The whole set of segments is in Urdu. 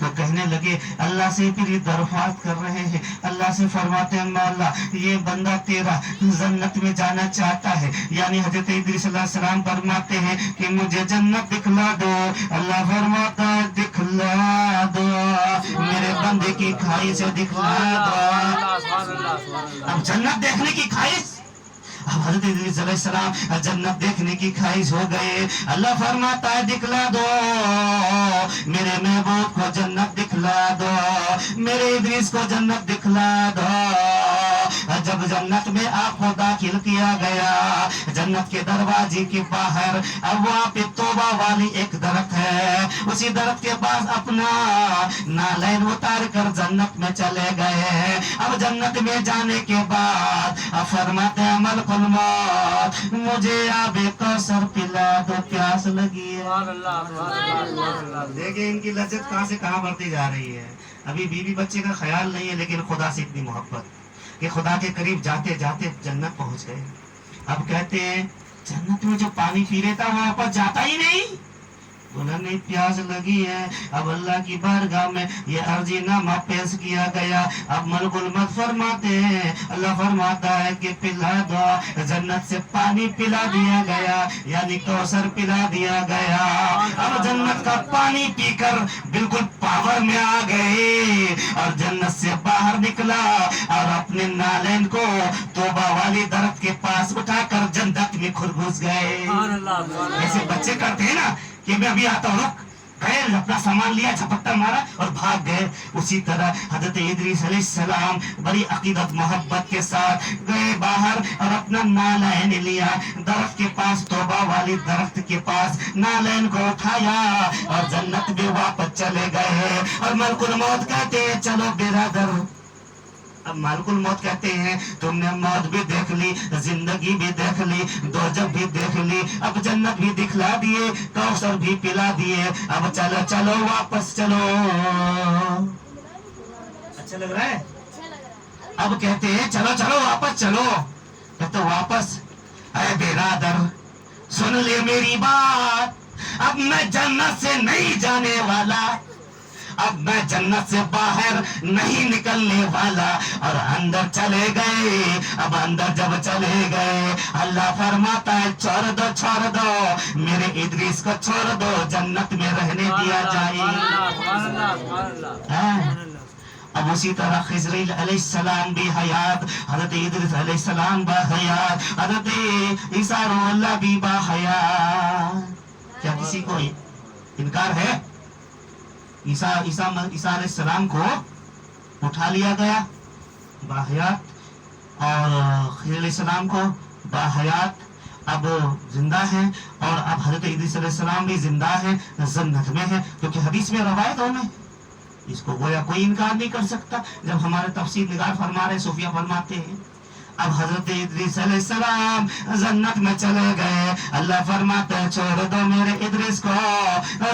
تو کہنے لگے اللہ سے پھر یہ درخواست کر رہے ہیں, اللہ سے فرماتے ہیں مولا یہ بندہ تیرا جنت میں جانا چاہتا ہے, یعنی حضرت ادریس علیہ السلام فرماتے ہیں کہ مجھے جنت دکھلا دو. اللہ فرماتا ہے دکھلا دو, میرے بندے کی خواہش سے دکھلا دو. اب جنت دیکھنے کی خواہش, اب حضرت ادریس علیہ السلام جنت دیکھنے کی خواہش ہو گئے. اللہ فرماتا ہے دکھلا دو, میرے محبوب کو جنت دکھلا دو, میرے ادریس کو جنت دکھلا دو. جب جنت میں آپ کو داخل کیا گیا, جنت کے دروازے کے باہر اب وہاں پہ توبہ والی ایک درخت ہے, اسی درخت کے پاس اپنا نالین اتار کر جنت میں چلے گئے. اب جنت میں جانے کے بعد اب فرماتے ہیں ملک الموت مجھے آب کوثر پلا دو, پیاس لگی ہے. دیکھیں ان کی لذت کہاں سے کہاں بڑھتی جا رہی ہے. ابھی بیوی بچے کا خیال نہیں ہے, لیکن خدا سے اتنی محبت کہ خدا کے قریب جاتے جاتے جنت پہنچ گئے. اب کہتے ہیں جنت میں جو پانی پی رہتا وہ واپس جاتا ہی نہیں. بولا نہیں پیاس لگی ہے. اب اللہ کی بارگاہ میں یہ عرضی نامہ پیش کیا گیا. اب ملک الموت فرماتے ہیں, اللہ فرماتا ہے کہ پلا دو. جنت سے پانی پلا دیا گیا, یعنی کوثر پلا دیا گیا. اب جنت کا پانی پی کر بالکل پاور میں آ گئے اور جنت سے باہر نکلا اور اپنے نالین کو توبہ والی درخت کے پاس اٹھا کر جنت میں خود گھس گئے. ایسے بچے کرتے ہیں نا کہ میں ابھی آتا ہوں, رک گئے, اپنا سامان لیا, جھپٹا مارا اور بھاگ گئے. اسی طرح حضرت ادریس علیہ السلام بڑی عقیدت محبت کے ساتھ گئے باہر اور اپنا نالین لیا, درخت کے پاس, توبہ والی درخت کے پاس نالین کو اٹھایا اور جنت میں واپس چلے گئے. اور ملک الموت کہتے ہیں چلو برادر. اب مالک الموت کہتے ہیں تم نے موت بھی دیکھ لی, زندگی بھی دیکھ لی, دوزخ بھی دیکھ لی, اب جنت بھی دکھلا دیے, کوثر بھی پلا دیے, اب چلو چلو واپس چلو. اچھا لگ رہا ہے. اب کہتے ہیں چلو چلو واپس چلو. کہتے واپس, اے برادر سن لے میری بات, اب میں جنت سے نہیں جانے والا, اب میں جنت سے باہر نہیں نکلنے والا. اور اندر چلے گئے. اب اندر جب چلے گئے اللہ فرماتا ہے چھوڑ دو میرے ادریس کو, چھوڑ دو, جنت میں رہنے دیا جائے. اب اسی طرح خضر علیہ السلام بھی حیات, حضرت ادریس علیہ السلام با حیات, حضرت عیسیٰ روح اللہ بھی با حیات. کیا کسی کو انکار ہے؟ عیسیٰ علیہ السلام کو اٹھا لیا گیا باحیات, اور خضر علیہ السلام کو باحیات اب زندہ ہیں, اور اب حضرت ادریس علیہ السلام بھی زندہ ہیں, جنت میں ہیں, کیونکہ حدیث میں روایت ہے, اس کو گویا کوئی انکار نہیں کر سکتا. جب ہمارے تفسیر نگار فرما رہے, صوفیہ فرماتے ہیں اب حضرت ادریس علیہ السلام جنت میں چلے گئے. اللہ فرماتا ہے چھوڑ دو میرے ادریس کو,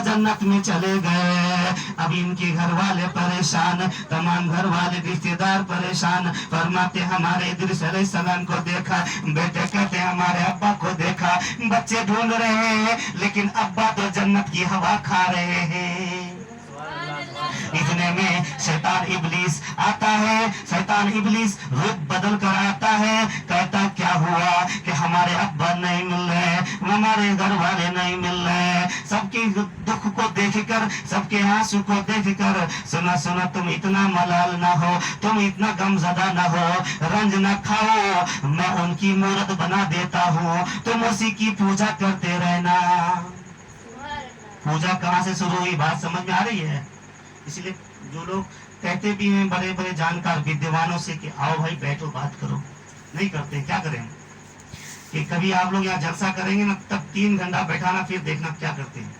جنت میں چلے گئے. اب ان کے گھر والے پریشان, تمام گھر والے رشتے دار پریشان. فرماتے ہمارے ادریس علیہ السلام کو دیکھا, بیٹے کہتے ہمارے ابا کو دیکھا, بچے ڈھونڈ رہے ہیں لیکن ابا تو جنت کی ہوا کھا رہے ہیں. اتنے میں شیطان ابلیس آتا ہے, شیطان ابلیس روپ بدل کر آتا ہے, کہتا کیا ہوا کہ ہمارے ابا نہیں مل رہے, ہمارے گھر والے نہیں مل رہے. سب کے دکھ کو دیکھ کر, سب کے آنسو کو دیکھ کر, سنا تم اتنا ملال نہ ہو, تم اتنا غم زدہ نہ ہو, رنج نہ کھاؤ, میں ان کی مورت بنا دیتا ہوں, تم اسی کی پوجا کرتے رہنا. پوجا کہاں سے شروع ہوئی بات سمجھ میں آ رہی ہے؟ اس لیے جو لوگ کہتے بھی ہیں بڑے بڑے جانکار ودیوانوں سے کہ آؤ بھائی بیٹھو بات کرو, نہیں کرتے. کیا کریں کہ کبھی آپ لوگ یہاں جلسہ کریں گے نا, تب 3 گھنٹہ بیٹھانا, پھر دیکھنا کیا کرتے ہیں.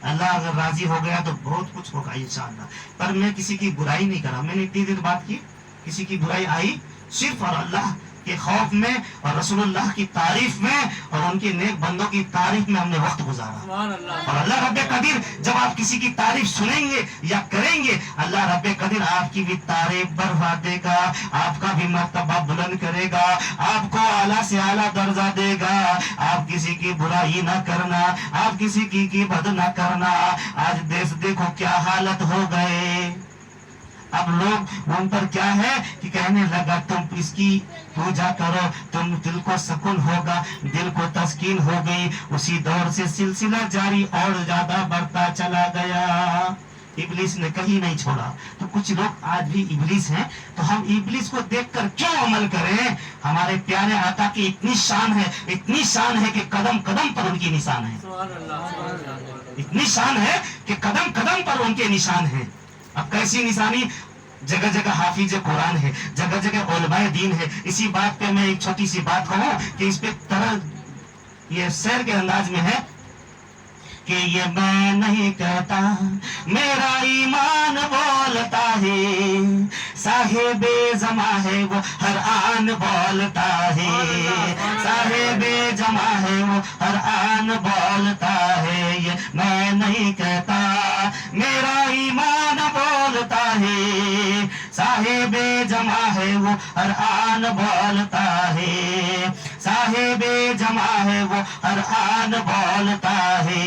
اللہ اگر راضی ہو گیا تو بہت کچھ ہوگا انشاءاللہ. پر میں کسی کی برائی نہیں کرا, میں نے اتنی دیر بات کی, کسی کی برائی آئی صرف اور اللہ کے خوف میں اور رسول اللہ کی تعریف میں اور ان کے نیک بندوں کی تعریف میں ہم نے وقت گزارا. اور اللہ رب قدیر جب آپ کسی کی تعریف سنیں گے یا کریں گے، اللہ رب قدیر آپ کی بھی تعریف بڑھا دے گا، آپ کا بھی مرتبہ بلند کرے گا، آپ کو اعلیٰ سے اعلیٰ درجہ دے گا. آپ کسی کی برائی نہ کرنا، آپ کسی کی بد نہ کرنا. آج دیکھو کیا حالت ہو گئے. اب لوگ ان پر کیا ہے کہ کہنے لگا تم اس کی پوجا کرو، تم دل کو سکون ہوگا، دل کو تسکین ہو گئی. اسی دور سے سلسلہ جاری اور زیادہ بڑھتا چلا گیا. ابلیس نے کہیں نہیں چھوڑا. تو کچھ لوگ آج بھی ابلیس ہیں، تو ہم ابلیس کو دیکھ کر کیوں عمل کریں؟ ہمارے پیارے آقا کی اتنی شان ہے، اتنی شان ہے کہ قدم قدم پر ان کی نشان ہے. اتنی شان ہے کہ قدم قدم پر ان کے نشان ہیں. اب کیسی نشانی؟ جگہ جگہ حافظ قرآن ہے، جگہ جگہ علماء دین ہے. اسی بات پہ میں ایک چھوٹی سی بات کہوں کہ اس پہ یہ شعر کے انداز میں ہے کہ یہ میں نہیں کہتا، میرا ایمان بولتا ہے، صاحب زماں ہے وہ ہر آن بولتا ہے، صاحب جمع ہے وہ ہر آن بولتا ہے. یہ میں نہیں کہتا، میرا ایمان بولتا ہے، صاحب جمع ہے وہ ہر آن بولتا ہے، صاحب جمع ہے وہ ہر آن بولتا ہے.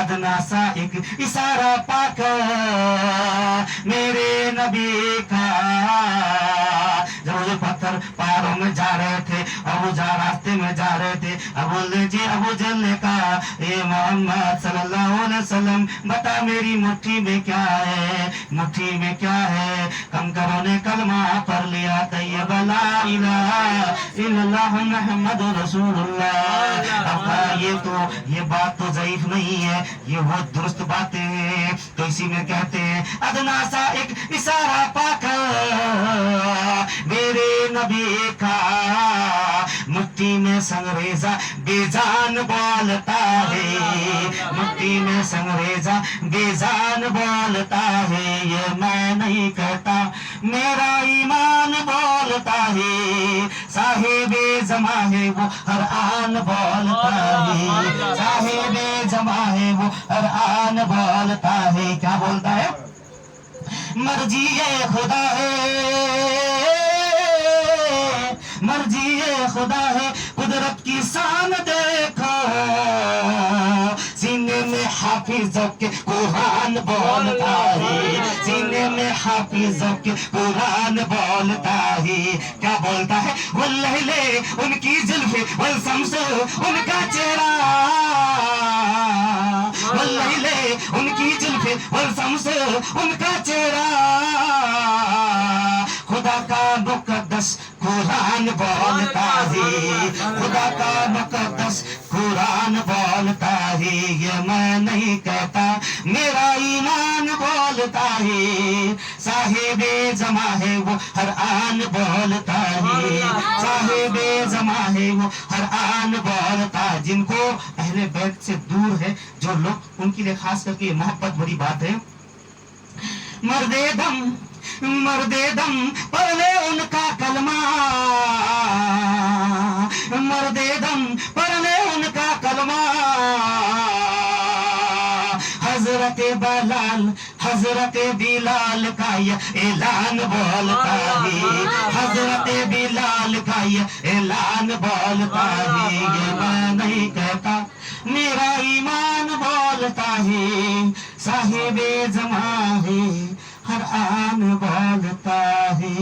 ادنا سا ایک اشارہ پا کر میرے نبی کا، جب وہ پتھر پاروں میں جا رہے تھے اور وہ راستے میں جا رہے تھے، ابو جہل نے کہا اے محمد صلی اللہ علیہ وسلم بتا میری مٹھی میں کیا ہے، مٹھی میں کیا ہے؟ کنکروں نے کلمہ پڑھ لیا، طیب لا الہ الا اللہ محمد رسول اللہ. اب یہ بات تو ضعیف نہیں ہے، یہ بہت درست باتیں ہیں. تو اسی میں کہتے ہیں ادنا سا ایک اشارہ پا کر میرے نبی کا، مٹی میں سنگریزہ بے جان بولتا ہے، مٹی میں سنگریزہ بے جان بولتا ہے. یہ میں نہیں کہتا، میرا ایمان بولتا ہے، صاحب زماں ہے وہ ہر آن بولتا ہے، صاحب زماں ہے وہ ہر آن بولتا ہے. کیا بولتا ہے؟ مرضی خدا ہے، مرضی خدا ہے، قدرت کی شان دیکھو، سینے میں حافظوں کے قرآن بولتا ہے، سینے میں حافظوں کے قرآن بولتا ہے. کیا بولتا ہے؟ واللیل ان کی زلف والشمس ان کا چہرہ، واللیل ان کی زلف والشمس ان کا چہرہ، خدا کا مقدس قرآن بولتا ہے، خدا کا مقدس قرآن بولتا ہے. یہ میں نہیں کہتا، میرا ایمان بولتا ہے، صاحب زماں ہے وہ ہر آن بولتا ہے، صاحب زماں ہے وہ ہر آن بولتا ہے. جن کو اہل بیت سے دور ہے جو لوگ، ان کے لیے خاص کر کے محبت بڑی بات ہے. مرد دم پڑھ لے ان کا کلمہ، مرد دم پڑھ لے ان کا کلمہ. حضرت بلال، حضرت بلال کا یہ اعلان بولتا ہے، حضرت بلال کا یہ اعلان بولتا ہے. یہ میں نہیں کہتا، میرا ایمان بولتا ہے، صاحب زماں ہے ہر آن بولتا ہے.